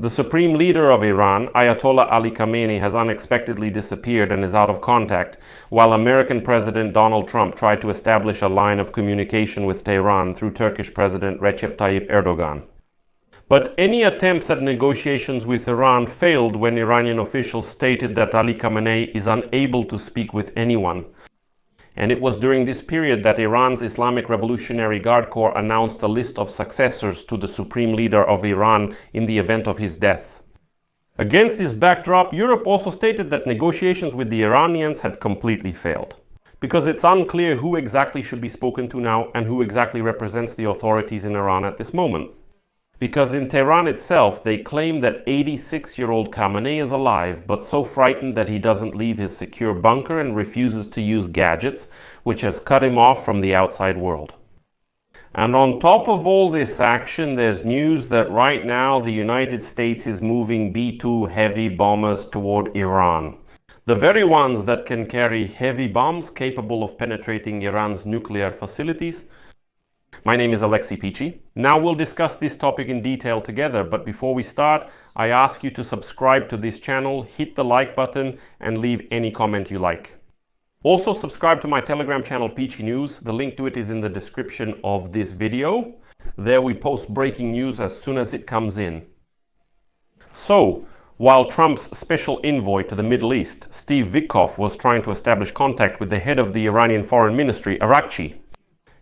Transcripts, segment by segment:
The supreme leader of Iran, Ayatollah Ali Khamenei, has unexpectedly disappeared and is out of contact, while American President Donald Trump tried to establish a line of communication with Tehran through Turkish President Recep Tayyip Erdogan. But any attempts at negotiations with Iran failed when Iranian officials stated that Ali Khamenei is unable to speak with anyone. And it was during this period that Iran's Islamic Revolutionary Guard Corps announced a list of successors to the supreme leader of Iran in the event of his death. Against this backdrop, Europe also stated that negotiations with the Iranians had completely failed, because it's unclear who exactly should be spoken to now and who exactly represents the authorities in Iran at this moment. Because in Tehran itself, they claim that 86-year-old Khamenei is alive, but so frightened that he doesn't leave his secure bunker and refuses to use gadgets, which has cut him off from the outside world. And on top of all this action, there's news that right now the United States is moving B-2 heavy bombers toward Iran. The very ones that can carry heavy bombs capable of penetrating Iran's nuclear facilities. My name is Alexei Peachy. Now we'll discuss this topic in detail together, but before we start, I ask you to subscribe to this channel, hit the like button, and leave any comment you like. Also subscribe to my Telegram channel Peachy News. The link to it is in the description of this video. There we post breaking news as soon as it comes in. So, while Trump's special envoy to the Middle East, Steve Witkoff, was trying to establish contact with the head of the Iranian Foreign Ministry, Arakchi,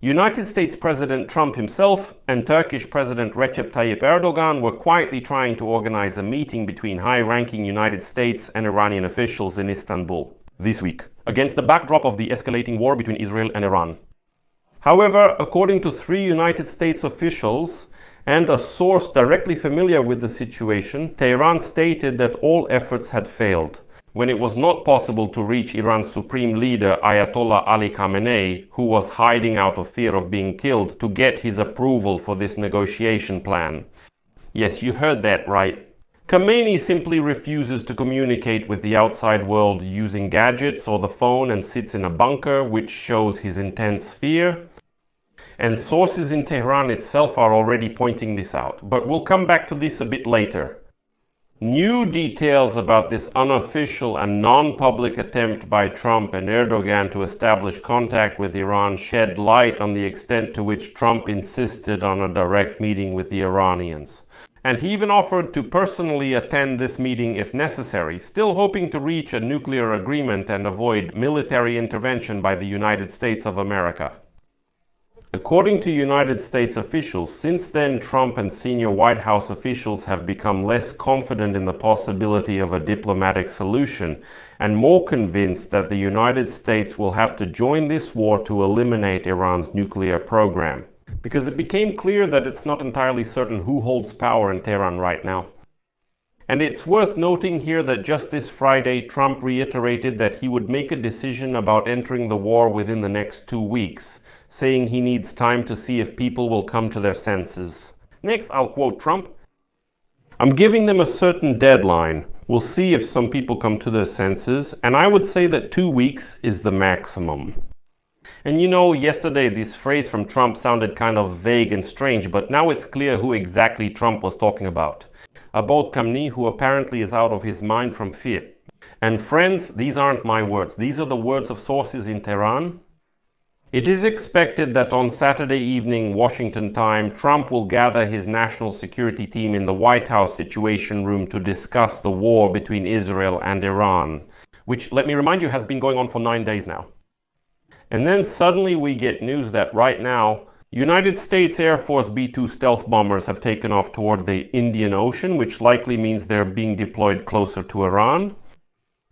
United States President Trump himself and Turkish President Recep Tayyip Erdogan were quietly trying to organize a meeting between high-ranking United States and Iranian officials in Istanbul this week, against the backdrop of the escalating war between Israel and Iran. However, according to 3 United States officials and a source directly familiar with the situation, Tehran stated that all efforts had failed when it was not possible to reach Iran's supreme leader Ayatollah Ali Khamenei, who was hiding out of fear of being killed, to get his approval for this negotiation plan. Yes, you heard that right. Khamenei simply refuses to communicate with the outside world using gadgets or the phone and sits in a bunker, which shows his intense fear. And sources in Tehran itself are already pointing this out, but we'll come back to this a bit later. New details about this unofficial and non-public attempt by Trump and Erdogan to establish contact with Iran shed light on the extent to which Trump insisted on a direct meeting with the Iranians. And he even offered to personally attend this meeting if necessary, still hoping to reach a nuclear agreement and avoid military intervention by the United States of America. According to United States officials, since then Trump and senior White House officials have become less confident in the possibility of a diplomatic solution and more convinced that the United States will have to join this war to eliminate Iran's nuclear program, because it became clear that it's not entirely certain who holds power in Tehran right now. And it's worth noting here that just this Friday, Trump reiterated that he would make a decision about entering the war within the next 2 weeks, saying he needs time to see if people will come to their senses. Next, I'll quote Trump. "I'm giving them a certain deadline. We'll see if some people come to their senses, and I would say that 2 weeks is the maximum." And you know, yesterday this phrase from Trump sounded kind of vague and strange, but now it's clear who exactly Trump was talking about. About Khamenei, who apparently is out of his mind from fear. And friends, these aren't my words. These are the words of sources in Tehran. It is expected that on Saturday evening, Washington time, Trump will gather his national security team in the White House Situation Room to discuss the war between Israel and Iran, which, let me remind you, has been going on for 9 days now. And then suddenly we get news that right now, United States Air Force B-2 stealth bombers have taken off toward the Indian Ocean, which likely means they're being deployed closer to Iran.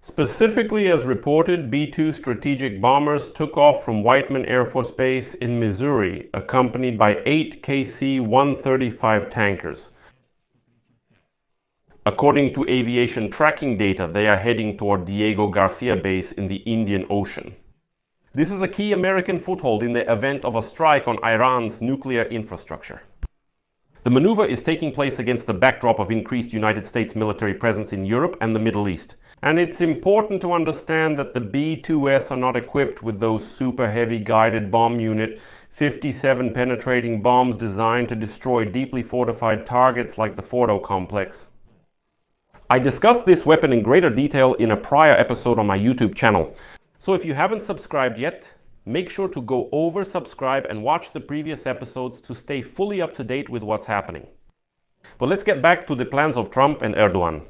Specifically, as reported, B-2 strategic bombers took off from Whiteman Air Force Base in Missouri, accompanied by 8 KC-135 tankers. According to aviation tracking data, they are heading toward Diego Garcia Base in the Indian Ocean. This is a key American foothold in the event of a strike on Iran's nuclear infrastructure. The maneuver is taking place against the backdrop of increased United States military presence in Europe and the Middle East. And it's important to understand that the B-2S are not equipped with those super heavy guided bomb unit 57 penetrating bombs designed to destroy deeply fortified targets like the Fordo complex. I discussed this weapon in greater detail in a prior episode on my YouTube channel. So if you haven't subscribed yet, make sure to go over, subscribe, and watch the previous episodes to stay fully up to date with what's happening. But let's get back to the plans of Trump and Erdogan.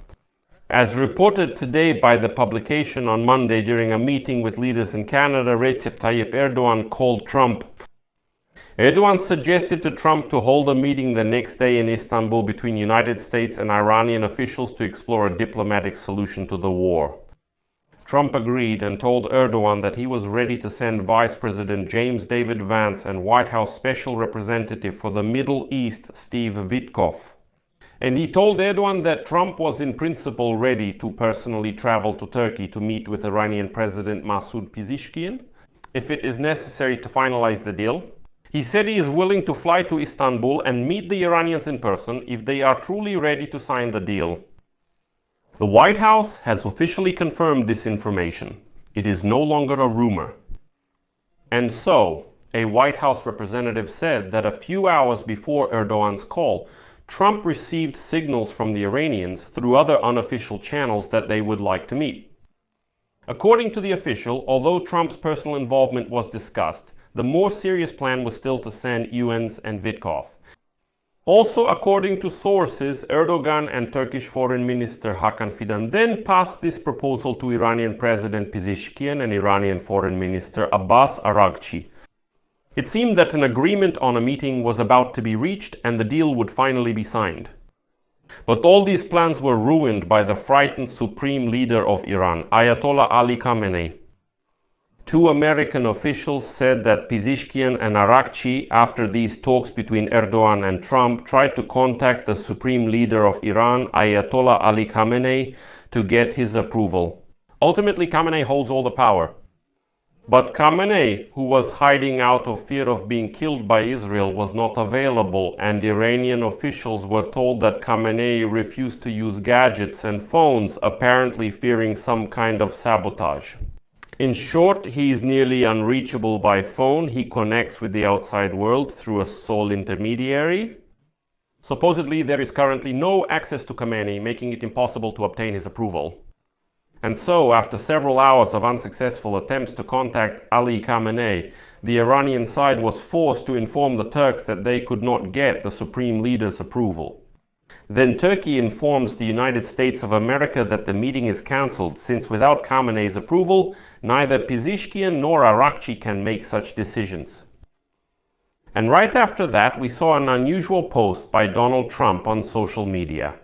As reported today by the publication on Monday during a meeting with leaders in Canada, Recep Tayyip Erdogan called Trump. Erdogan suggested to Trump to hold a meeting the next day in Istanbul between United States and Iranian officials to explore a diplomatic solution to the war. Trump agreed and told Erdogan that he was ready to send Vice President James David Vance and White House Special Representative for the Middle East, Steve Witkoff. And he told Erdogan that Trump was in principle ready to personally travel to Turkey to meet with Iranian President Masoud Pezeshkian if it is necessary to finalize the deal. He said he is willing to fly to Istanbul and meet the Iranians in person if they are truly ready to sign the deal. The White House has officially confirmed this information. It is no longer a rumor. And so, a White House representative said that a few hours before Erdogan's call, Trump received signals from the Iranians through other unofficial channels that they would like to meet. According to the official, although Trump's personal involvement was discussed, the more serious plan was still to send Vance and Witkoff. Also, according to sources, Erdogan and Turkish Foreign Minister Hakan Fidan then passed this proposal to Iranian President Pezeshkian and Iranian Foreign Minister Abbas Araghchi. It seemed that an agreement on a meeting was about to be reached and the deal would finally be signed. But all these plans were ruined by the frightened supreme leader of Iran, Ayatollah Ali Khamenei. Two American officials said that Pezeshkian and Araghchi, after these talks between Erdogan and Trump, tried to contact the supreme leader of Iran, Ayatollah Ali Khamenei, to get his approval. Ultimately, Khamenei holds all the power. But Khamenei, who was hiding out of fear of being killed by Israel, was not available, and Iranian officials were told that Khamenei refused to use gadgets and phones, apparently fearing some kind of sabotage. In short, he is nearly unreachable by phone. He connects with the outside world through a sole intermediary. Supposedly, there is currently no access to Khamenei, making it impossible to obtain his approval. And so, after several hours of unsuccessful attempts to contact Ali Khamenei, the Iranian side was forced to inform the Turks that they could not get the supreme leader's approval. Then Turkey informs the United States of America that the meeting is cancelled, since without Khamenei's approval, neither Pezeshkian nor Araghchi can make such decisions. And right after that, we saw an unusual post by Donald Trump on social media,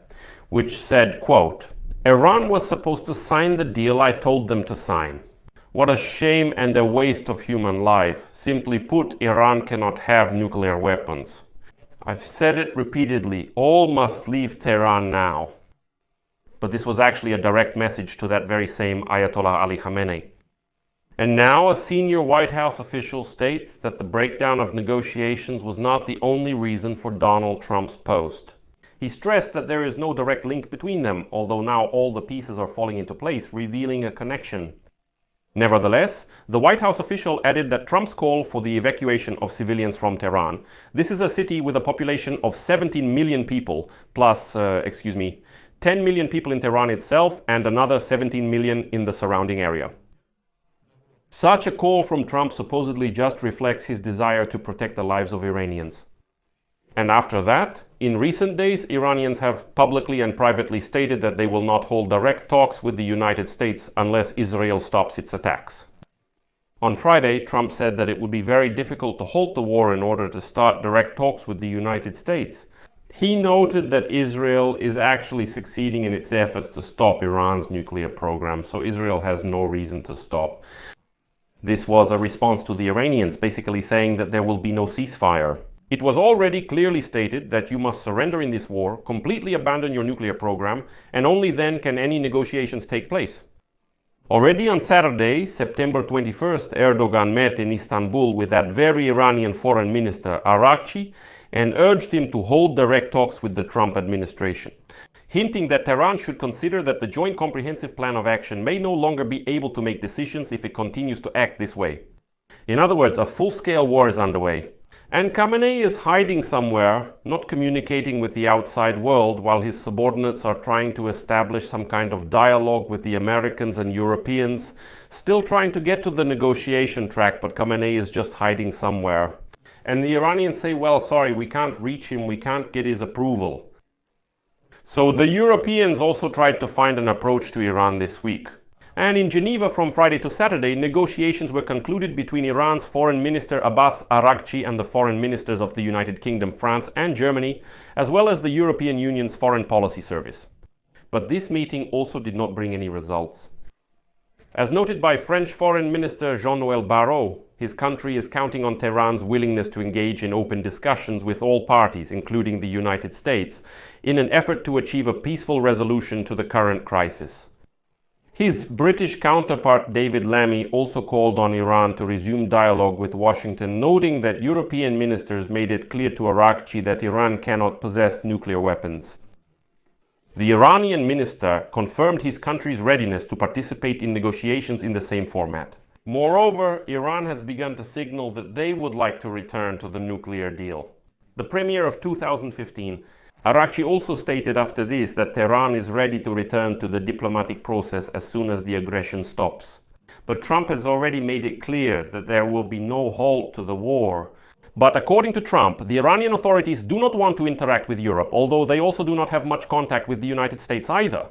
which said, quote, "Iran was supposed to sign the deal I told them to sign. What a shame and a waste of human life. Simply put, Iran cannot have nuclear weapons. I've said it repeatedly, all must leave Tehran now." But this was actually a direct message to that very same Ayatollah Ali Khamenei. And now a senior White House official states that the breakdown of negotiations was not the only reason for Donald Trump's post. He stressed that there is no direct link between them, although now all the pieces are falling into place, revealing a connection. Nevertheless, the White House official added that Trump's call for the evacuation of civilians from Tehran, this is a city with a population of 17 million people, plus, 10 million people in Tehran itself and another 17 million in the surrounding area. Such a call from Trump supposedly just reflects his desire to protect the lives of Iranians. And after that, in recent days, Iranians have publicly and privately stated that they will not hold direct talks with the United States unless Israel stops its attacks. On Friday, Trump said that it would be very difficult to halt the war in order to start direct talks with the United States. He noted that Israel is actually succeeding in its efforts to stop Iran's nuclear program, so Israel has no reason to stop. This was a response to the Iranians, basically saying that there will be no ceasefire. It was already clearly stated that you must surrender in this war, completely abandon your nuclear program, and only then can any negotiations take place. Already on Saturday, September 21st, Erdogan met in Istanbul with that very Iranian foreign minister, Araghchi, and urged him to hold direct talks with the Trump administration, hinting that Tehran should consider that the Joint Comprehensive Plan of Action may no longer be able to make decisions if it continues to act this way. In other words, a full-scale war is underway. And Khamenei is hiding somewhere, not communicating with the outside world, while his subordinates are trying to establish some kind of dialogue with the Americans and Europeans, still trying to get to the negotiation track, but Khamenei is just hiding somewhere. And the Iranians say, well, sorry, we can't reach him, we can't get his approval. So the Europeans also tried to find an approach to Iran this week. And in Geneva from Friday to Saturday, negotiations were concluded between Iran's Foreign Minister Abbas Araghchi and the foreign ministers of the United Kingdom, France and Germany, as well as the European Union's Foreign Policy Service. But this meeting also did not bring any results. As noted by French Foreign Minister Jean-Noël Barrot, his country is counting on Tehran's willingness to engage in open discussions with all parties, including the United States, in an effort to achieve a peaceful resolution to the current crisis. His British counterpart David Lammy also called on Iran to resume dialogue with Washington, noting that European ministers made it clear to Araghchi that Iran cannot possess nuclear weapons. The Iranian minister confirmed his country's readiness to participate in negotiations in the same format. Moreover, Iran has begun to signal that they would like to return to the nuclear deal. The premiere of 2015, Araghchi also stated after this that Tehran is ready to return to the diplomatic process as soon as the aggression stops. But Trump has already made it clear that there will be no halt to the war. But according to Trump, the Iranian authorities do not want to interact with Europe, although they also do not have much contact with the United States either.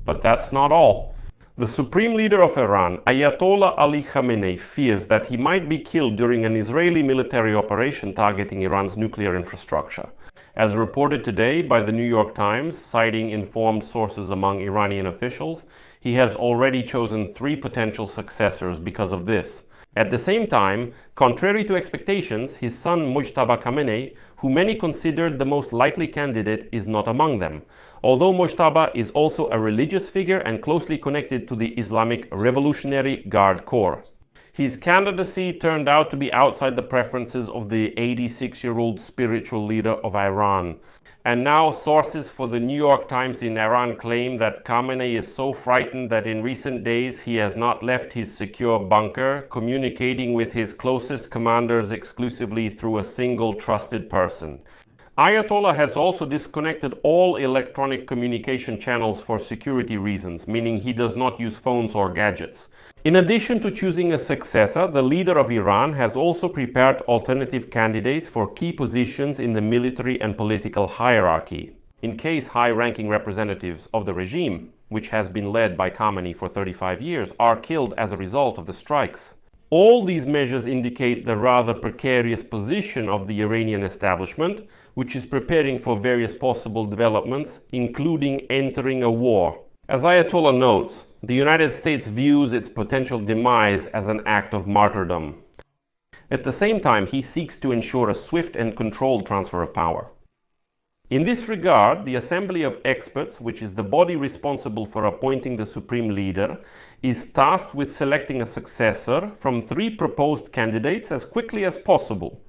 But that's not all. The supreme leader of Iran, Ayatollah Ali Khamenei, fears that he might be killed during an Israeli military operation targeting Iran's nuclear infrastructure. As reported today by the New York Times, citing informed sources among Iranian officials, he has already chosen 3 potential successors because of this. At the same time, contrary to expectations, his son Mojtaba Khamenei, who many considered the most likely candidate, is not among them, although Mojtaba is also a religious figure and closely connected to the Islamic Revolutionary Guard Corps. His candidacy turned out to be outside the preferences of the 86-year-old spiritual leader of Iran. And now sources for the New York Times in Iran claim that Khamenei is so frightened that in recent days he has not left his secure bunker, communicating with his closest commanders exclusively through a single trusted person. Ayatollah has also disconnected all electronic communication channels for security reasons, meaning he does not use phones or gadgets. In addition to choosing a successor, the leader of Iran has also prepared alternative candidates for key positions in the military and political hierarchy, in case high-ranking representatives of the regime, which has been led by Khamenei for 35 years, are killed as a result of the strikes. All these measures indicate the rather precarious position of the Iranian establishment, which is preparing for various possible developments, including entering a war. As Ayatollah notes, the United States views its potential demise as an act of martyrdom. At the same time, he seeks to ensure a swift and controlled transfer of power. In this regard, the Assembly of Experts, which is the body responsible for appointing the supreme leader, is tasked with selecting a successor from 3 proposed candidates as quickly as possible.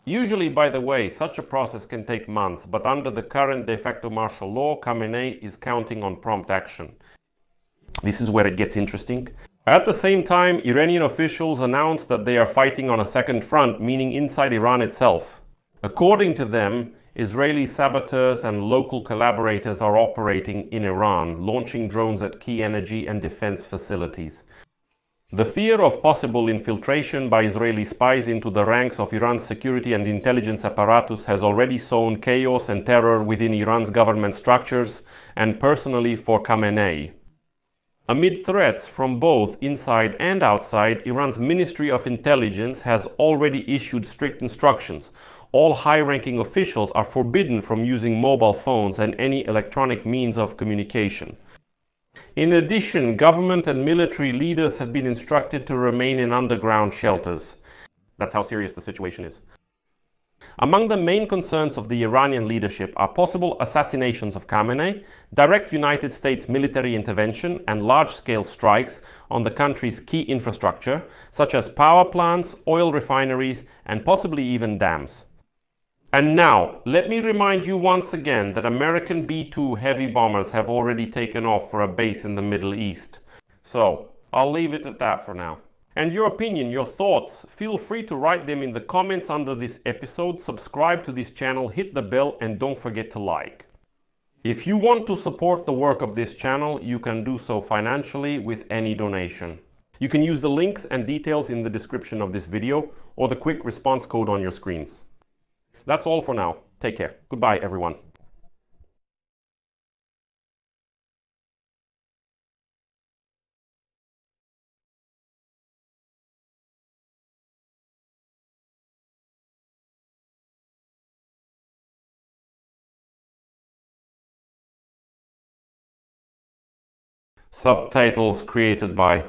Usually, by the way, such a process can take months, but under the current de facto martial law, Khamenei is counting on prompt action. This is where it gets interesting. At the same time, Iranian officials announced that they are fighting on a second front, meaning inside Iran itself. According to them, Israeli saboteurs and local collaborators are operating in Iran, launching drones at key energy and defense facilities. The fear of possible infiltration by Israeli spies into the ranks of Iran's security and intelligence apparatus has already sown chaos and terror within Iran's government structures and personally for Khamenei. Amid threats from both inside and outside, Iran's Ministry of Intelligence has already issued strict instructions. All high-ranking officials are forbidden from using mobile phones and any electronic means of communication. In addition, government and military leaders have been instructed to remain in underground shelters. That's how serious the situation is. Among the main concerns of the Iranian leadership are possible assassinations of Khamenei, direct United States military intervention, and large-scale strikes on the country's key infrastructure, such as power plants, oil refineries, and possibly even dams. And now, let me remind you once again that American B-2 heavy bombers have already taken off for a base in the Middle East. So, I'll leave it at that for now. And your opinion, your thoughts, feel free to write them in the comments under this episode, subscribe to this channel, hit the bell, and don't forget to like. If you want to support the work of this channel, you can do so financially with any donation. You can use the links and details in the description of this video or the quick response code on your screens. That's all for now. Take care. Goodbye, everyone. Subtitles created by